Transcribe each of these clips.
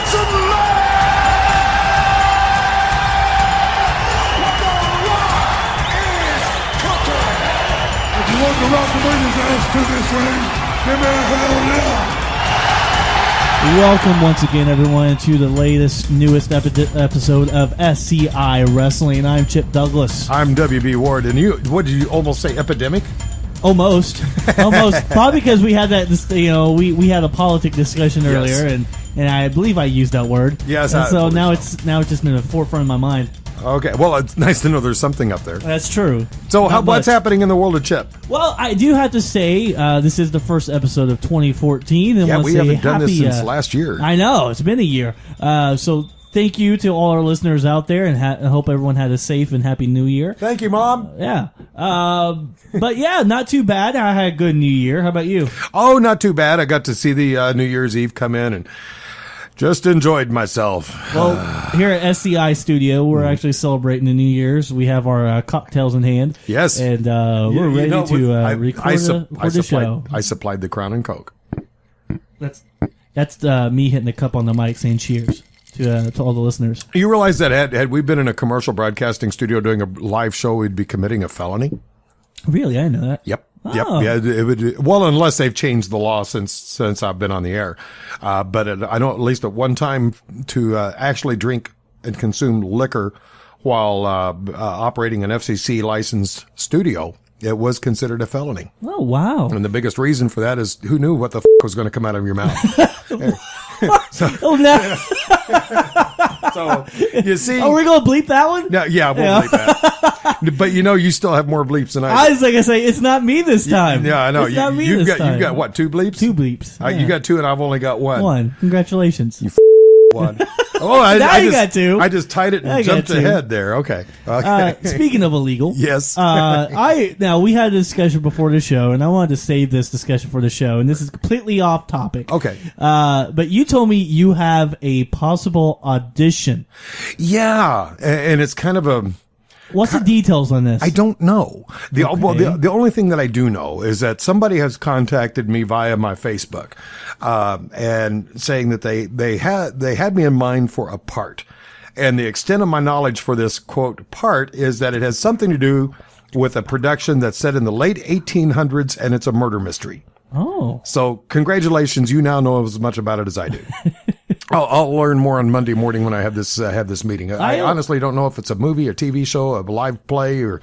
If you want the Wrestlemania's ass to this ring, give me a hell yeah. Welcome once again, everyone, to the newest episode of SCI Wrestling. I'm Chip Douglas. I'm WB Ward, and you, what did you almost say, epidemic? Almost. Probably because we had that, we had a politic discussion earlier, Yes. and I believe I used that word. Yes, and so now so. it's just in the forefront of my mind. Okay, well, it's nice to know there's something up there. That's true. So, what's happening in the world of Chip? Well, I do have to say, this is the first episode of 2014. And Yeah, we haven't done this since happy, last year. I know, it's been a year. So thank you to all our listeners out there, and I hope everyone had a safe and happy New Year. Thank you, Mom. Yeah. But yeah, not too bad. I had a good New Year. How about you? Oh, not too bad. I got to see the New Year's Eve come in and just enjoyed myself. Well, here at SCI Studio, we're actually celebrating the New Year's. We have our cocktails in hand. Yes. And we're ready to record the show. I supplied the Crown and Coke. That's me hitting the cup on the mic saying cheers to all the listeners. You realize that had we been in a commercial broadcasting studio doing a live show, we'd be committing a felony? Really? I didn't know that. Yep. Oh. Yep. Yeah. It would. Well, unless they've changed the law since I've been on the air. But I know at least at one time to actually drink and consume liquor while operating an FCC licensed studio, it was considered a felony. Oh, wow. And the biggest reason for that is who knew what the was going to come out of your mouth. Oh, no. So you see. Oh, we're going to bleep that one? No, yeah, we'll bleep that. But you still have more bleeps than I do. I was going to say, it's not me this time. Yeah, I know. It's not me this time. You've got what, 2 bleeps? 2 bleeps. Yeah. You got 2 and I've only got 1. 1. Congratulations. One. Oh, I got 2. I just tied it and jumped ahead there. Okay. Speaking of illegal. Yes. Now we had a discussion before the show, and I wanted to save this discussion for the show, and this is completely off topic. Okay. But you told me you have a possible audition. Yeah. And it's kind of a... What's the details on this? I don't know. The only thing that I do know is that somebody has contacted me via my Facebook, and saying that they had me in mind for a part. And the extent of my knowledge for this quote part is that it has something to do with a production that's set in the late 1800s, and it's a murder mystery. Oh. So congratulations. You now know as much about it as I do. I'll learn more on Monday morning when I have this meeting. I honestly don't know if it's a movie, a TV show, a live play, or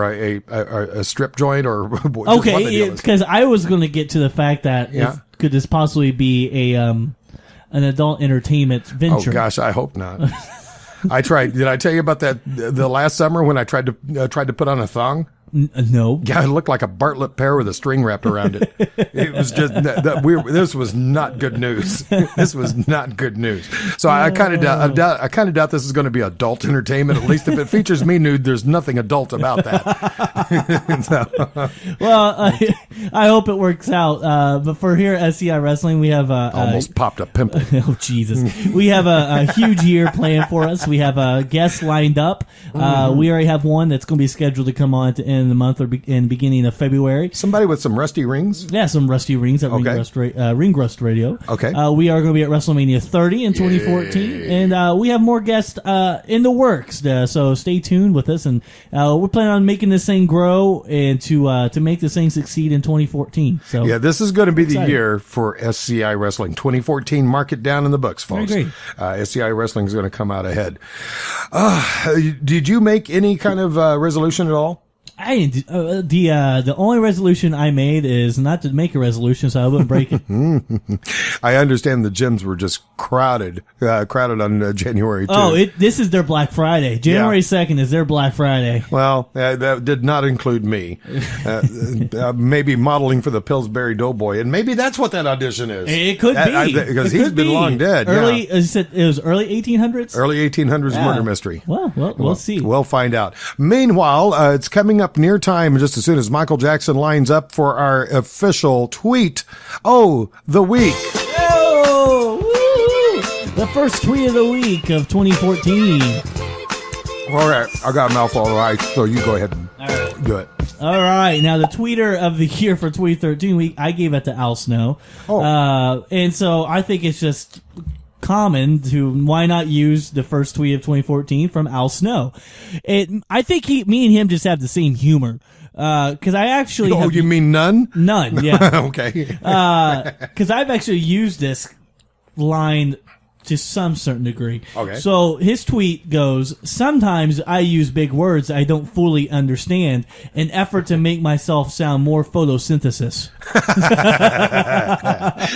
a strip joint, or okay. Because I was going to get to the fact that could this possibly be an adult entertainment venture? Oh gosh, I hope not. I tried. Did I tell you about that the last summer when I tried to put on a thong? No. Yeah, it looked like a Bartlett pear with a string wrapped around it. It was just this was not good news. This was not good news. So I kind of doubt this is going to be adult entertainment. At least if it features me nude, there's nothing adult about that. Well, I hope it works out. But for here at SCI Wrestling, we have almost popped a pimple. Oh Jesus! We have a huge year planned for us. We have guests lined up. We already have one that's going to be scheduled to come on at the end of the month or in beginning of February. Somebody with some rusty rings? Yeah, some rusty rings at Ring Rust Radio. Okay. We are going to be at Wrestlemania 30 in 2014, and we have more guests in the works. So stay tuned with us, and we're planning on making this thing grow and to make this thing succeed in 2014. So yeah, this is going to be the year for SCI Wrestling 2014. Mark it down in the books, folks. SCI Wrestling is going to come out ahead. Did you make any kind of resolution at all? I didn't. The only resolution I made is not to make a resolution, so I wouldn't break it. I understand the gyms were just crowded on January 2nd. Oh, this is their Black Friday. January 2nd is their Black Friday. Well, that did not include me. Maybe modeling for the Pillsbury Doughboy, and maybe that's what that audition is. It could be because he's been long dead. Early, it was early 1800s. Early 1800s murder mystery. Well, we'll see. We'll find out. Meanwhile, it's coming up near time just as soon as Michael Jackson lines up for our official tweet. The week. The first tweet of the week of 2014. All right, I got a mouthful. All right, so you go ahead and do it. All right, now the tweeter of the year for 2013 week, I gave it to Al Snow. And so I think it's just common to why not use the first tweet of 2014 from Al Snow. I think me and him just have the same humor. Cause I actually you mean none? None, yeah. Okay. Cause I've actually used this line to some certain degree. Okay. So his tweet goes, sometimes I use big words I don't fully understand in effort to make myself sound more photosynthesis.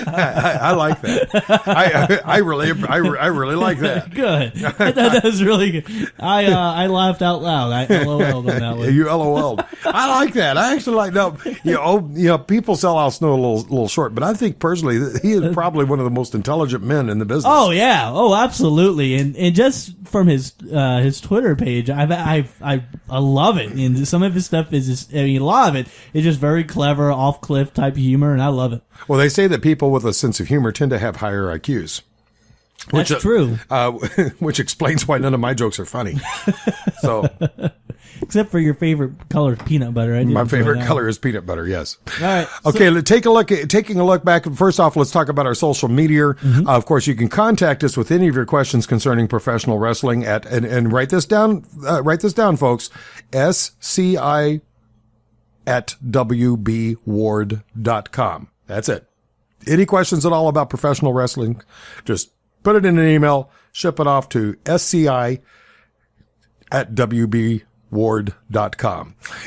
I like that. I really like that. Good. That was really good. I laughed out loud. I LOL'd on that one. You LOL'd. I like that. I actually like that. People sell Al Snow a little short, but I think personally that he is probably one of the most intelligent men in the business. Oh yeah. Oh, absolutely. And just from his Twitter page, I love it. And some of his stuff is just, a lot of it is just very clever, off cliff type humor, and I love it. Well, they say that people with a sense of humor tend to have higher IQs. That's true. Which explains why none of my jokes are funny. So, except for your favorite color, peanut butter. My favorite color is peanut butter. Yes. All right. Okay. Taking a look back. First off, let's talk about our social media. Mm-hmm. Of course, you can contact us with any of your questions concerning professional wrestling and write this down. Write this down, folks. SCI at wbward.com. That's it. Any questions at all about professional wrestling, just put it in an email, ship it off to SCI at wbward.com.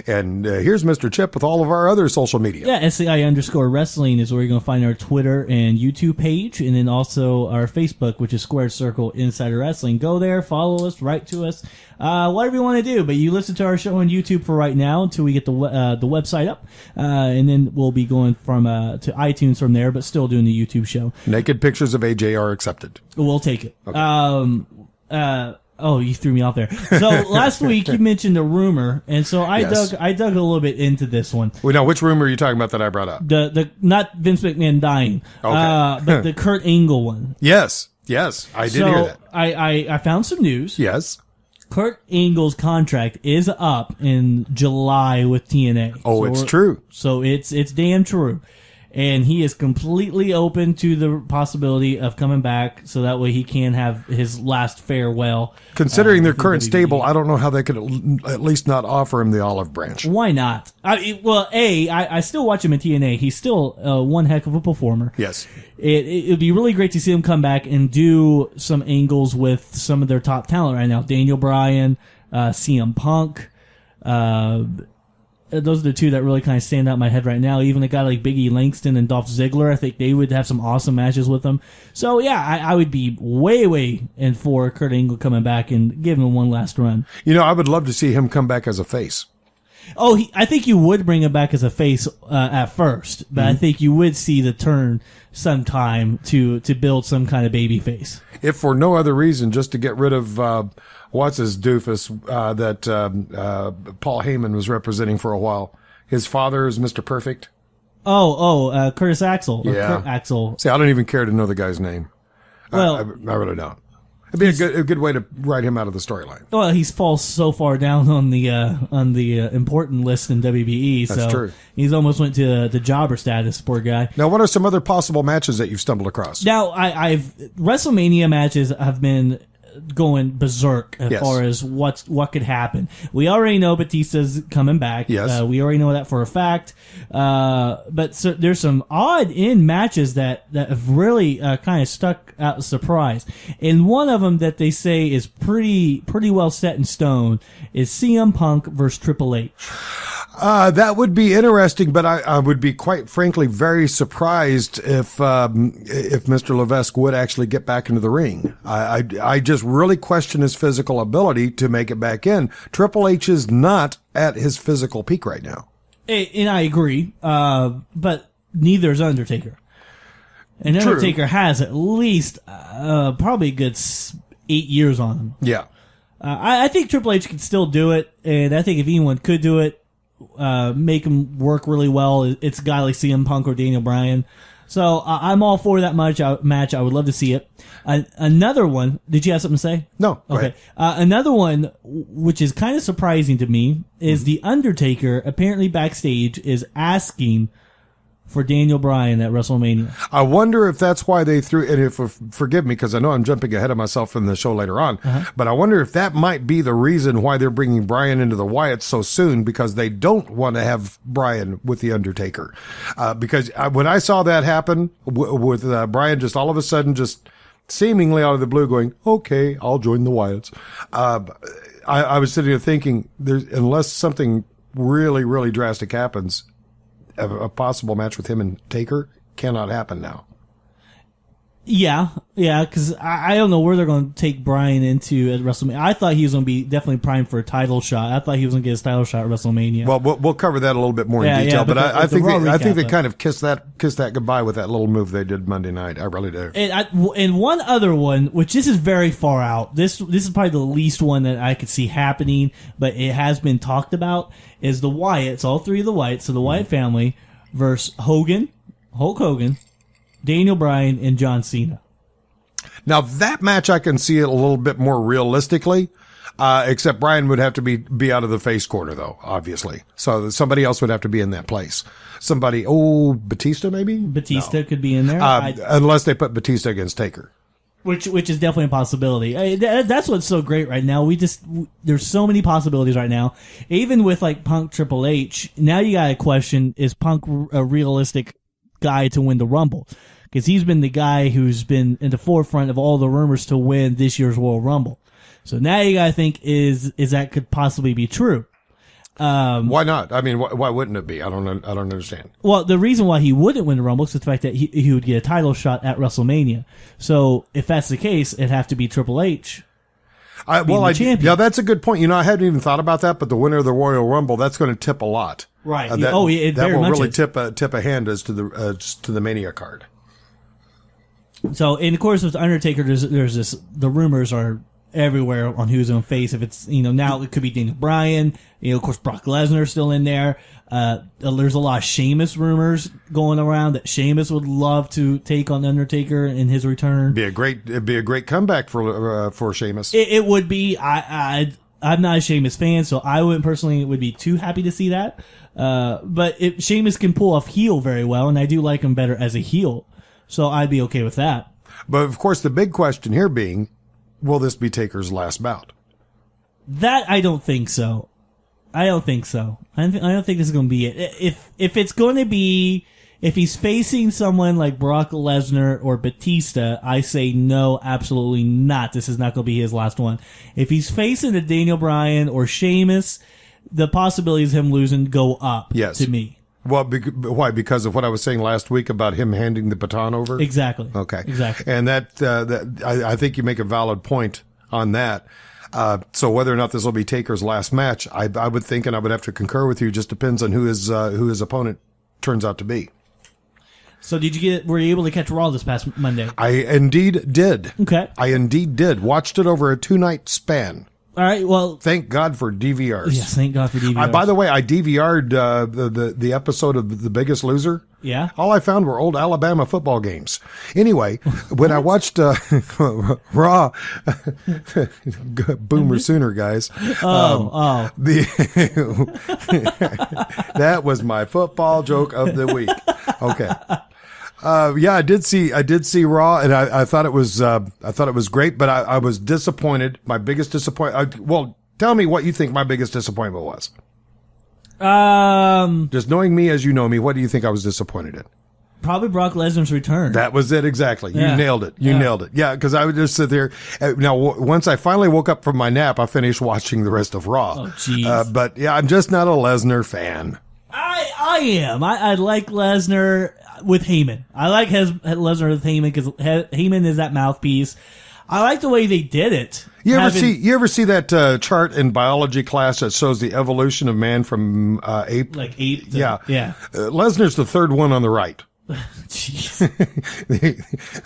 And here's Mr. Chip with all of our other social media. Yeah, SCI_wrestling is where you're going to find our Twitter and YouTube page, and then also our Facebook, which is Squared Circle Insider Wrestling. Go there, follow us, write to us, whatever you want to do. But you listen to our show on YouTube for right now until we get the website up, and then we'll be going to iTunes from there, but still doing the YouTube show. Naked pictures of AJ are accepted. We'll take it. Okay. Oh, you threw me off there. So last week you mentioned a rumor, and so I Yes. dug a little bit into this one. Well, now, which rumor are you talking about that I brought up? The not Vince McMahon dying, Okay. but the Kurt Angle one. Yes, I did hear that. I found some news. Yes. Kurt Angle's contract is up in July with TNA. Oh, it's true. So it's damn true. And he is completely open to the possibility of coming back, so that way he can have his last farewell. Considering their with current WWE. stable, I don't know how they could at least not offer him the olive branch. Why not? I still watch him in TNA. He's still one heck of a performer. Yes. It would be really great to see him come back and do some angles with some of their top talent right now. Daniel Bryan, CM Punk. Those are the two that really kind of stand out in my head right now. Even a guy like Big E Langston and Dolph Ziggler, I think they would have some awesome matches with them. So, yeah, I would be way in for Kurt Angle coming back and giving him one last run. I would love to see him come back as a face. Oh, I think you would bring him back as a face at first, but I think you would see the turn sometime to build some kind of baby face. If for no other reason, just to get rid of what's his doofus that Paul Heyman was representing for a while. His father is Mr. Perfect. Curtis Axel. Yeah. Kurt Axel. See, I don't even care to know the guy's name. Well, I really don't. It'd be a good way to write him out of the storyline. Well, he's falls so far down on the important list in WBE. That's so true. He's almost went to the jobber status, poor guy. Now, what are some other possible matches that you've stumbled across? Now, I've Wrestlemania matches have been going berserk as Yes. far as what could happen. We already know Batista's coming back. Yes. We already know that for a fact. But there's some odd in matches that have really kind of stuck out a surprise. And one of them that they say is pretty well set in stone is CM Punk versus Triple H. That would be interesting, but I would be quite frankly very surprised if Mr. Levesque would actually get back into the ring. I just really question his physical ability to make it back in. Triple H is not at his physical peak right now. And I agree, but neither is Undertaker. And True. Undertaker has at least probably a good 8 years on him. Yeah. I think Triple H can still do it, and I think if anyone could do it, make him work really well, it's a guy like CM Punk or Daniel Bryan. So I'm all for that match. I would love to see it. Another one. Did you have something to say? No. Go Okay. ahead. Another one, which is kind of surprising to me, is The Undertaker apparently backstage is asking for Daniel Bryan at WrestleMania. I wonder if that's why they threw, and if, forgive me, because I know I'm jumping ahead of myself in the show later on, but I wonder if that might be the reason why they're bringing Bryan into the Wyatts so soon, because they don't want to have Bryan with The Undertaker. Because when I saw that happen with Bryan just all of a sudden just seemingly out of the blue going, okay, I'll join the Wyatts. I was sitting there thinking, unless something really, really drastic happens, a possible match with him and Taker cannot happen now. Yeah, because I don't know where they're going to take Bryan into at WrestleMania. I thought he was going to be definitely primed for a title shot. I thought he was going to get his title shot at WrestleMania. Well, we'll cover that a little bit more in detail. But I think they kind of kissed that goodbye with that little move they did Monday night. I really do. And one other one, which this is very far out. This is probably the least one that I could see happening, but it has been talked about. Is the Wyatts, all three of the Wyatts, so the Wyatt family versus Hulk Hogan, Daniel Bryan, and John Cena. Now, that match I can see it a little bit more realistically, except Bryan would have to be out of the face corner, though, obviously. So somebody else would have to be in that place. Batista maybe? Batista could be in there. Unless they put Batista against Taker. Which is definitely a possibility. That's what's so great right now. There's so many possibilities right now. Even with like Punk Triple H, now you got to question, is Punk a realistic guy to win the Rumble? Because he's been the guy who's been in the forefront of all the rumors to win this year's Royal Rumble. So now you got to think, is that could possibly be true? Why not? I mean, why wouldn't it be? I don't understand. Well, the reason why he wouldn't win the Rumble is the fact that he would get a title shot at WrestleMania. So if that's the case, it'd have to be Triple H. Champion. Yeah, that's a good point. I hadn't even thought about that, but the winner of the Royal Rumble, that's going to tip a lot. Right. That will really tip a hand as to the Mania card. So, and of course, with Undertaker, there's the rumors are everywhere on who's going to face. If it's, now it could be Daniel Bryan. Of course, Brock Lesnar still in there. There's a lot of Sheamus rumors going around that Sheamus would love to take on Undertaker in his return. It'd be a great comeback for Sheamus. It would be. I'm not a Sheamus fan, so I wouldn't personally would be too happy to see that. But Sheamus can pull off heel very well, and I do like him better as a heel. So I'd be okay with that. But of course, the big question here being, will this be Taker's last bout? That I don't think so. I don't think this is going to be it. If it's going to be, if he's facing someone like Brock Lesnar or Batista, I say no, absolutely not. This is not going to be his last one. If he's facing a Daniel Bryan or Sheamus, the possibilities of him losing go up. Yes. To me. Well, why? Because of what I was saying last week about him handing the baton over? Exactly. Okay. Exactly. And I think you make a valid point on that. So whether or not this will be Taker's last match, I would think, and I would have to concur with you, just depends on who his opponent turns out to be. So were you able to catch Raw this past Monday? I indeed did. Okay. I indeed did. Watched it over a 2-night span. All right, well... Thank God for DVRs. Yes, thank God for DVRs. By the way, I DVR'd the episode of The Biggest Loser. Yeah? All I found were old Alabama football games. Anyway, when I watched Raw, Boomer Sooner, guys. That was my football joke of the week. Okay. Yeah, I did see Raw, and I thought it was great, but I was disappointed. My biggest disappointment. Well, tell me what you think my biggest disappointment was. Just knowing me as you know me, what do you think I was disappointed in? Probably Brock Lesnar's return. That was it exactly. Yeah. You nailed it. Nailed it. Yeah, because I would just sit there. Now, once I finally woke up from my nap, I finished watching the rest of Raw. Oh, jeez. But yeah, I'm just not a Lesnar fan. I am. I like Lesnar with Heyman. I like Lesnar with Heyman because Heyman is that mouthpiece. I like the way they did it. You ever see that chart in biology class that shows the evolution of man from ape? Like ape? Yeah. Lesnar's the third one on the right. Jeez.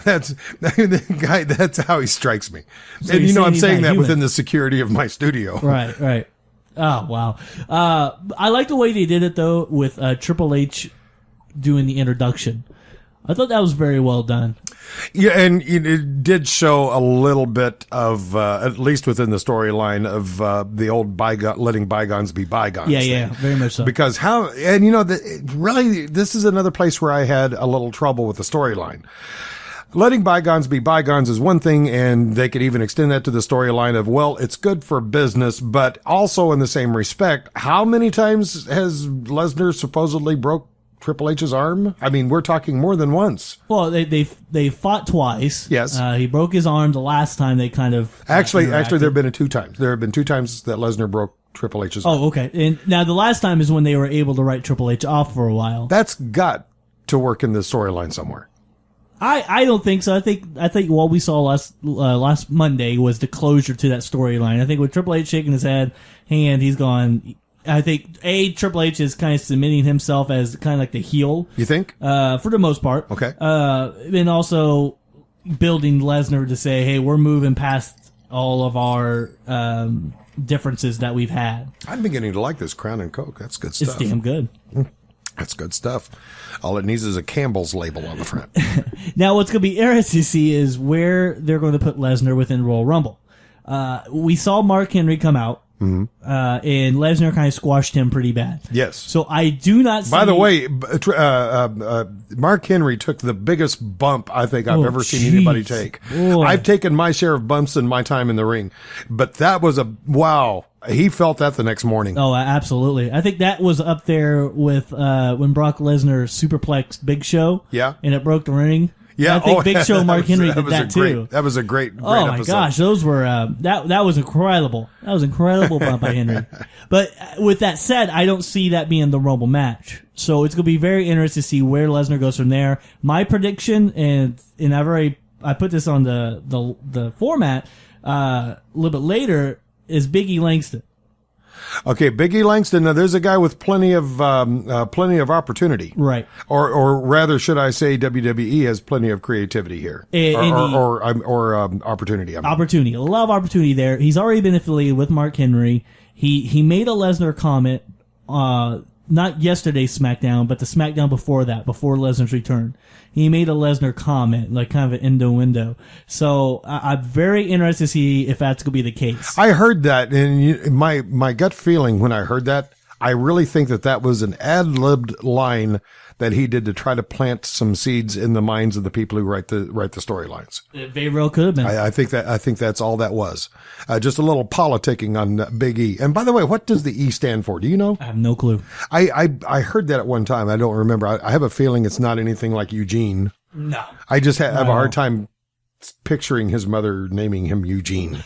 That's the guy. That's how he strikes me. So and I'm saying that human. within the security of my studio. Right. Oh, wow. I like the way they did it, though, with Triple H doing the introduction. I thought that was very well done. Yeah, and it did show a little bit of, at least within the storyline of the old letting bygones be bygones. Yeah, very much so. Because really, this is another place where I had a little trouble with the storyline. Letting bygones be bygones is one thing, and they could even extend that to the storyline of, well, it's good for business, but also in the same respect, how many times has Lesnar supposedly broke Triple H's arm? I mean, we're talking more than once. Well, they fought twice. Yes. He broke his arm the last time they kind of Actually, there have been 2 times. There have been 2 times that Lesnar broke Triple H's arm. Oh, okay. And now the last time is when they were able to write Triple H off for a while. That's got to work in the storyline somewhere. I don't think so. I think what we saw last Monday was the closure to that storyline. I think with Triple H shaking his hand, he's gone. I think Triple H is kind of submitting himself as kind of like the heel. You think? For the most part. Okay. And also building Lesnar to say, hey, we're moving past all of our differences that we've had. I'm beginning to like this Crown and Coke. That's good stuff. It's damn good. That's good stuff. All it needs is a Campbell's label on the front. Now, what's going to be interesting to see is where they're going to put Lesnar within Royal Rumble. We saw Mark Henry come out, and Lesnar kind of squashed him pretty bad. Yes. So I do not see... By the way, Mark Henry took the biggest bump I think I've ever seen anybody take. Boy. I've taken my share of bumps in my time in the ring, but that was wow. He felt that the next morning. Oh, absolutely. I think that was up there with when Brock Lesnar superplexed Big Show. Yeah. And it broke the ring. Yeah. I think Big Show and Mark Henry did that too. That was a great oh my episode. Gosh, those were that was incredible. That was incredible bump by Henry. But with that said, I don't see that being the Rumble match. So it's going to be very interesting to see where Lesnar goes from there. My prediction, and I put this on the format a little bit later, is Big E Langston. Okay, Big E Langston. Now, there's a guy with plenty of opportunity, right? Or rather, should I say, WWE has plenty of creativity here, or opportunity. Opportunity, a lot of opportunity there. He's already been affiliated with Mark Henry. He made a Lesnar comment, not yesterday's SmackDown, but the SmackDown before that, before Lesnar's return. He made a Lesnar comment, like kind of an innuendo. So I'm very interested to see if that's going to be the case. I heard that, and my gut feeling when I heard that, I really think that was an ad-libbed line that he did to try to plant some seeds in the minds of the people who write the storylines. It very well could have been. I think that's all that was. Just a little politicking on Big E. And by the way, what does the E stand for? Do you know? I have no clue. I heard that at one time. I don't remember. I have a feeling it's not anything like Eugene. No. I just have a hard time picturing his mother naming him Eugene.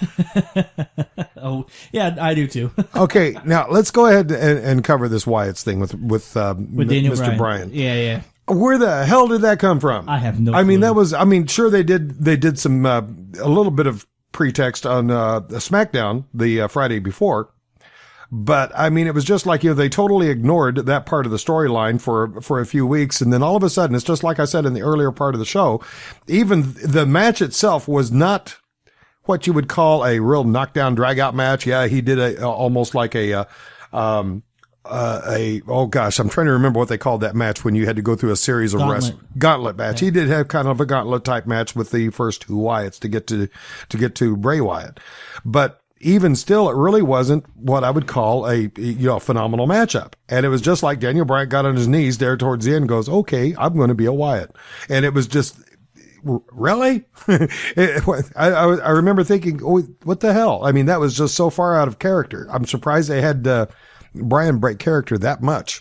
Oh, yeah, I do too. Okay, now let's go ahead and cover this Wyatt's thing with Mr. Bryan. Yeah. Where the hell did that come from? I have no clue. I mean, sure they did some a little bit of pretext on the SmackDown the Friday before. But I mean, it was just like, they totally ignored that part of the storyline for a few weeks. And then all of a sudden, it's just like I said in the earlier part of the show, even the match itself was not what you would call a real knockdown drag out match. Yeah, he did almost like oh gosh, I'm trying to remember what they called that match when you had to go through a series of gauntlet match. Yeah. He did have kind of a gauntlet type match with the first 2 Wyatts to get to Bray Wyatt. But even still, it really wasn't what I would call a phenomenal matchup. And it was just like Daniel Bryan got on his knees there towards the end and goes, okay, I'm going to be a Wyatt. And it was just, really? I remember thinking, oh, what the hell? I mean, that was just so far out of character. I'm surprised they had Bryan break character that much.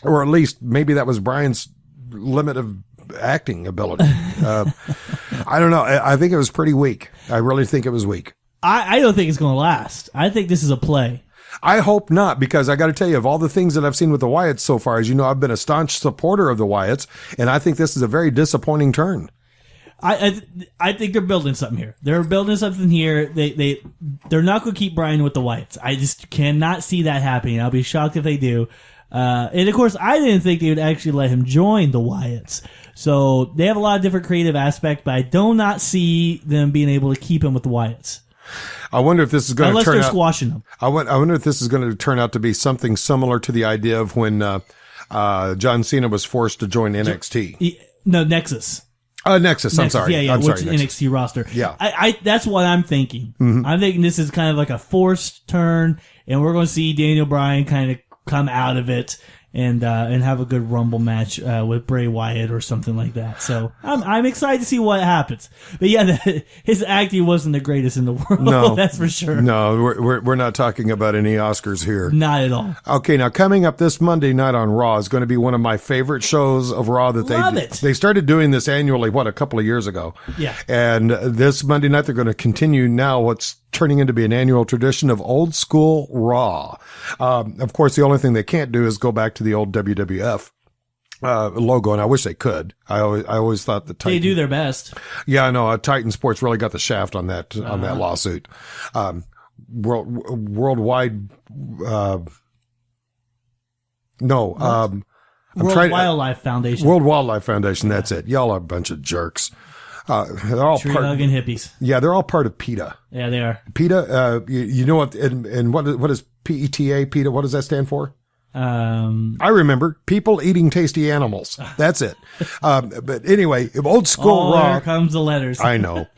Or at least maybe that was Bryan's limit of acting ability. I don't know. I think it was pretty weak. I really think it was weak. I don't think it's going to last. I think this is a play. I hope not, because I got to tell you, of all the things that I've seen with the Wyatts so far, as you know, I've been a staunch supporter of the Wyatts, and I think this is a very disappointing turn. I think they're building something here. They're building something here. They're not going to keep Bryan with the Wyatts. I just cannot see that happening. I'll be shocked if they do. And of course, I didn't think they would actually let him join the Wyatts. So they have a lot of different creative aspects, but I do not see them being able to keep him with the Wyatts. I wonder if this is going to turn out. Unless they're squashing them. I wonder if this is going to turn out to be something similar to the idea of when John Cena was forced to join NXT. No, Nexus. Nexus. I'm sorry. Yeah, I'm which sorry. Nexus. NXT roster. Yeah. I that's what I'm thinking. I'm thinking this is kind of like a forced turn, and we're going to see Daniel Bryan kind of come out of it and have a good Rumble match with Bray Wyatt or something like that. So I'm excited to see what happens. But yeah, his acting wasn't the greatest in the world. No, that's for sure. No, we're not talking about any Oscars here. Not at all. Okay, now coming up this Monday night on Raw is going to be one of my favorite shows of Raw that Love it. They started doing this annually, a couple of years ago. Yeah. And this Monday night they're going to continue now what's turning into be an annual tradition of old school Raw. Of course, the only thing they can't do is go back to the old WWF logo, and I wish they could. I always thought the Titan, They do their best. Yeah, I know. Titan Sports really got the shaft on that lawsuit. Worldwide. World Wildlife Foundation. World Wildlife Foundation. That's it. Y'all are a bunch of jerks. They're all Tree hugging hippies. Yeah, they're all part of PETA. Yeah, they are. PETA. You know what? And what is PETA? PETA. What does that stand for? I remember people eating tasty animals. That's it. But anyway, old school Raw. Here comes the letters. I know.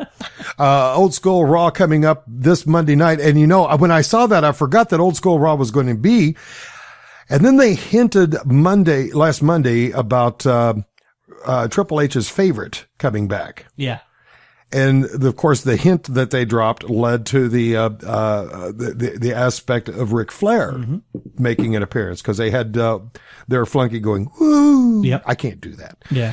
Old school Raw coming up this Monday night. And when I saw that, I forgot that old school Raw was going to be. And then they hinted last Monday about, Triple H's favorite coming back. Yeah. And of course, the hint that they dropped led to the aspect of Ric Flair making an appearance because they had their flunky going, woo. Yep. I can't do that. Yeah.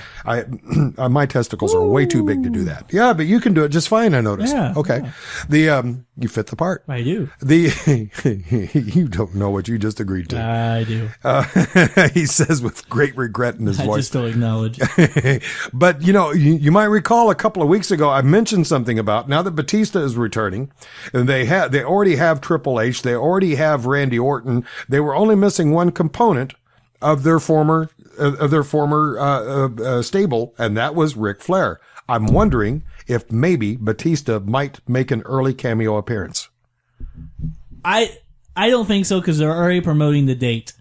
My testicles are way too big to do that. Yeah, but you can do it just fine, I noticed. Yeah. Okay. Yeah. You fit the part. I do. You don't know what you just agreed to. I do. He says with great regret in his I voice. just don't acknowledge. But, you might recall a couple of weeks ago, I mentioned something about now that Batista is returning and they already have Triple H. They already have Randy Orton. They were only missing one component of their former stable, and that was Ric Flair. I'm wondering if maybe Batista might make an early cameo appearance. I don't think so because they're already promoting the date.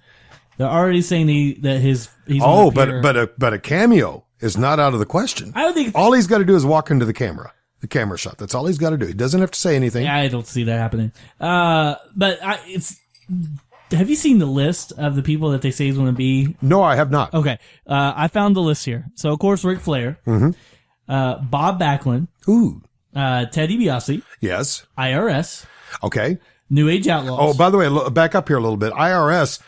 They're already saying that he's. But a cameo is not out of the question. I don't think all he's got to do is walk into the camera shot. That's all he's got to do. He doesn't have to say anything. I don't see that happening. Have you seen the list of the people that they say he's going to be? No, I have not. Okay. I found the list here. So, of course, Ric Flair, Bob Backlund, Ooh. Ted DiBiase, Yes. IRS, Okay. New Age Outlaws. Oh, by the way, back up here a little bit. IRS,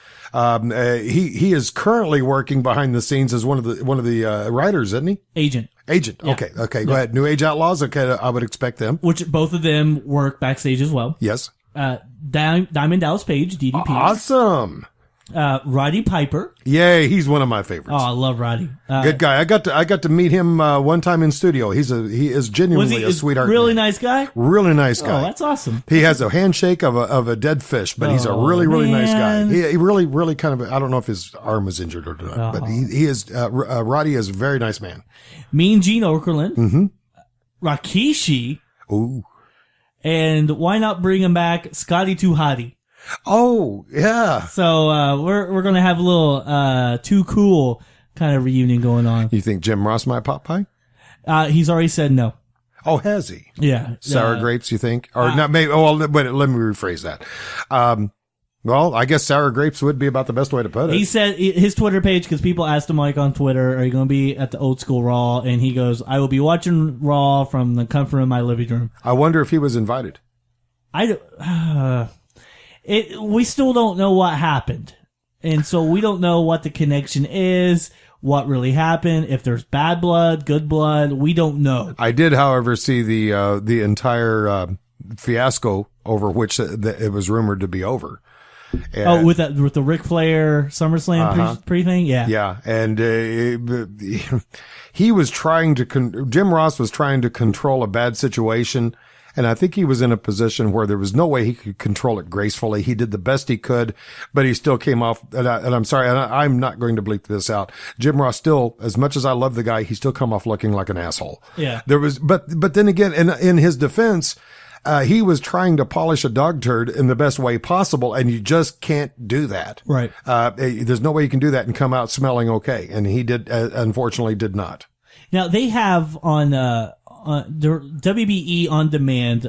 he is currently working behind the scenes as one of the writers, isn't he? Agent. Yeah. Okay. Go ahead. New Age Outlaws. Okay. I would expect them. Which both of them work backstage as well. Yes. Diamond Dallas Page, DDP. Awesome. Roddy Piper. Yay. He's one of my favorites. Oh, I love Roddy. Good guy. I got to meet him one time in studio. He is genuinely a sweetheart. Really man. Nice guy. Really nice guy. Oh, that's awesome. He has a handshake of a dead fish, but he's a really nice guy. He really kind of. I don't know if his arm was injured or not, but he is. Roddy is a very nice man. Mean Gene Okerlund. Rikishi. Ooh. And why not bring him back, Scotty 2 Hotty? Oh, yeah. So we're gonna have a little Too Cool kind of reunion going on. You think Jim Ross might pop by? He's already said no. Oh, has he? Yeah. Sour grapes, you think? Or not? Maybe. Oh, well, let me rephrase that. Well, I guess sour grapes would be about the best way to put it. He said his Twitter page, because people asked him like on Twitter, are you going to be at the old school Raw? And he goes, I will be watching Raw from the comfort of my living room. I wonder if he was invited. We still don't know what happened. And so we don't know what the connection is, what really happened, if there's bad blood, good blood. We don't know. I did, however, see the entire fiasco over which it was rumored to be over. And, with the Ric Flair SummerSlam pre thing, yeah, yeah, and he was trying to Jim Ross was trying to control a bad situation, and I think he was in a position where there was no way he could control it gracefully. He did the best he could, but he still came off. And I'm sorry, I'm not going to bleep this out. Jim Ross still, as much as I love the guy, he still come off looking like an asshole. Yeah, there was, but then again, in his defense. He was trying to polish a dog turd in the best way possible, and you just can't do that. Right. There's no way you can do that and come out smelling okay. And he unfortunately did not. Now they have on the WBE on demand,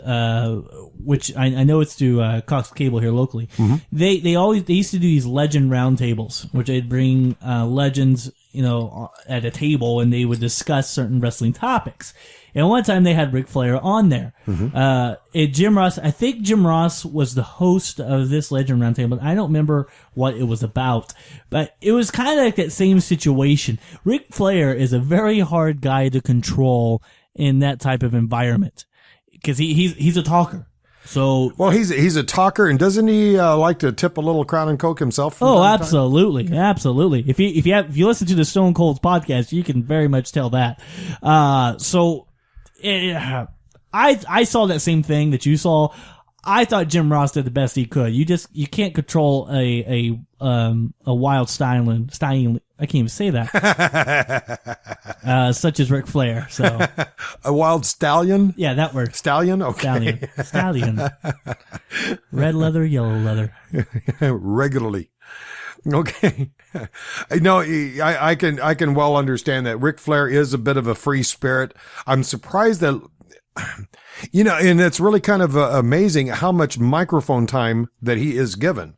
which I know it's through Cox Cable here locally. Mm-hmm. They used to do these legend roundtables, which they'd bring legends, at a table, and they would discuss certain wrestling topics. And one time they had Ric Flair on there. Mm-hmm. Jim Ross, I think Jim Ross was the host of this Legend Roundtable. I don't remember what it was about, but it was kind of like that same situation. Ric Flair is a very hard guy to control in that type of environment because he's a talker. So well, he's a talker, and doesn't he like to tip a little Crown and Coke himself? Oh, absolutely, absolutely. If you listen to the Stone Cold's podcast, you can very much tell that. I saw that same thing that you saw. I thought Jim Ross did the best he could. You can't control a wild styling. I can't even say that. Such as Ric Flair. So a wild stallion. Yeah, that word. Stallion. Okay. Stallion. Red leather, yellow leather. Regularly. Okay. No, I can well understand that. Ric Flair is a bit of a free spirit. I'm surprised that, and it's really kind of amazing how much microphone time that he is given.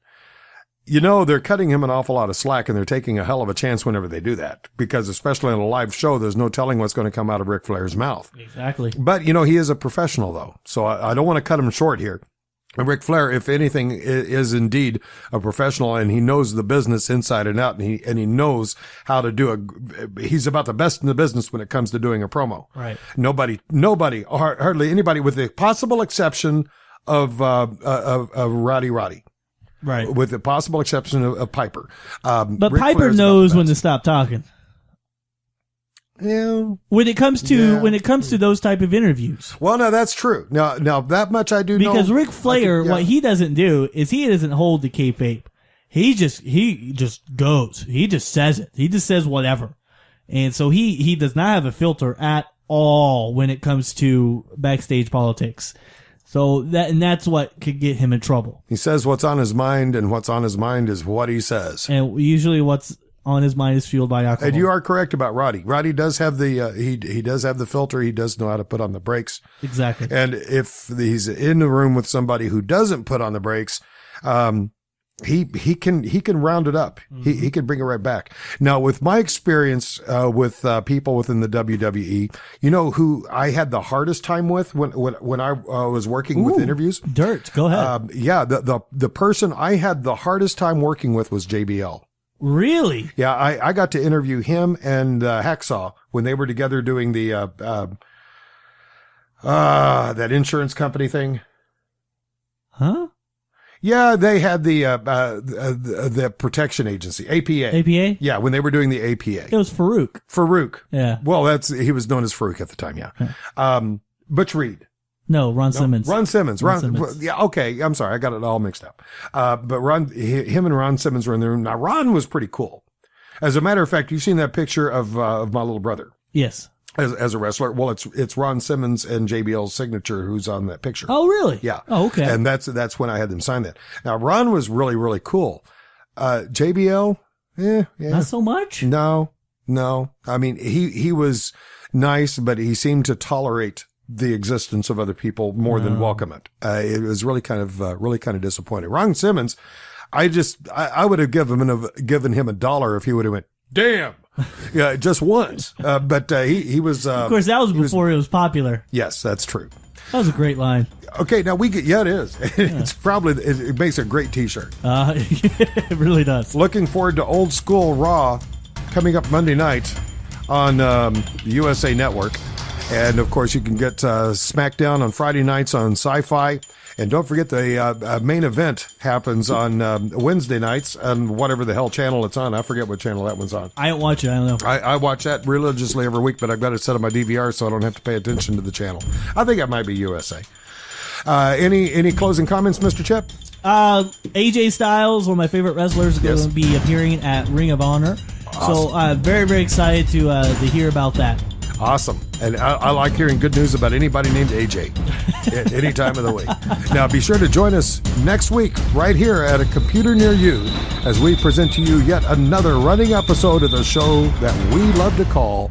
They're cutting him an awful lot of slack, and they're taking a hell of a chance whenever they do that, because especially on a live show, there's no telling what's going to come out of Ric Flair's mouth. Exactly. But, he is a professional, though, so I don't want to cut him short here. And Ric Flair, if anything, is indeed a professional, and he knows the business inside and out, and he knows how to do he's about the best in the business when it comes to doing a promo. Right. Nobody, hardly anybody, with the possible exception of Roddy. Right. With the possible exception of Piper. But Ric Piper Flair's knows when to stop talking. Yeah. When it comes to those type of interviews. Well, no, that's true. Now that much I do know. Because Ric Flair, what he doesn't do is he doesn't hold the kayfabe. He just goes. He just says it. He just says whatever. And so he does not have a filter at all when it comes to backstage politics. So that's what could get him in trouble. He says what's on his mind, and what's on his mind is what he says. And usually what's on his mind is fueled by alcohol. And you are correct about Roddy. Roddy does have the he does have the filter. He does know how to put on the brakes. Exactly. And if he's in the room with somebody who doesn't put on the brakes, he can round it up. Mm-hmm. He can bring it right back. Now, with my experience with people within the WWE, who I had the hardest time with when I was working with interviews. Dirt, go ahead. The person I had the hardest time working with was JBL. Really? Yeah, I got to interview him and Hacksaw when they were together doing the that insurance company thing. Huh? Yeah, they had the protection agency, APA. APA? Yeah, when they were doing the APA. It was Farouk. Farouk. Yeah. Well, he was known as Farouk at the time, yeah. Butch Reed. No, Ron Simmons. Ron Simmons. Ron Simmons. Yeah, okay. I'm sorry. I got it all mixed up. But him and Ron Simmons were in the room. Now, Ron was pretty cool. As a matter of fact, you've seen that picture of my little brother. Yes. As a wrestler. Well, it's Ron Simmons and JBL's signature who's on that picture. Oh, really? Yeah. Oh, okay. And that's when I had them sign that. Now, Ron was really, really cool. JBL, yeah. Not so much? No. I mean, he was nice, but he seemed to tolerate the existence of other people more than welcome it. It was really kind of disappointing. Ron Simmons, I would have given him $1 if he would have went, damn. Yeah, just once. But he was. Of course, that was before it was popular. Yes, that's true. That was a great line. Okay, now it is. It's probably, it makes a great t-shirt. It really does. Looking forward to Old School Raw coming up Monday night on the USA Network. And, of course, you can get SmackDown on Friday nights on Sci-Fi. And don't forget the main event happens on Wednesday nights on whatever the hell channel it's on. I forget what channel that one's on. I don't watch it. I don't know. I watch that religiously every week, but I've got it set on my DVR so I don't have to pay attention to the channel. I think it might be USA. Any closing comments, Mr. Chip? AJ Styles, one of my favorite wrestlers, is going to be appearing at Ring of Honor. Awesome. So very, very excited to hear about that. Awesome. And I like hearing good news about anybody named AJ at any time of the week. Now, be sure to join us next week right here at a computer near you as we present to you yet another running episode of the show that we love to call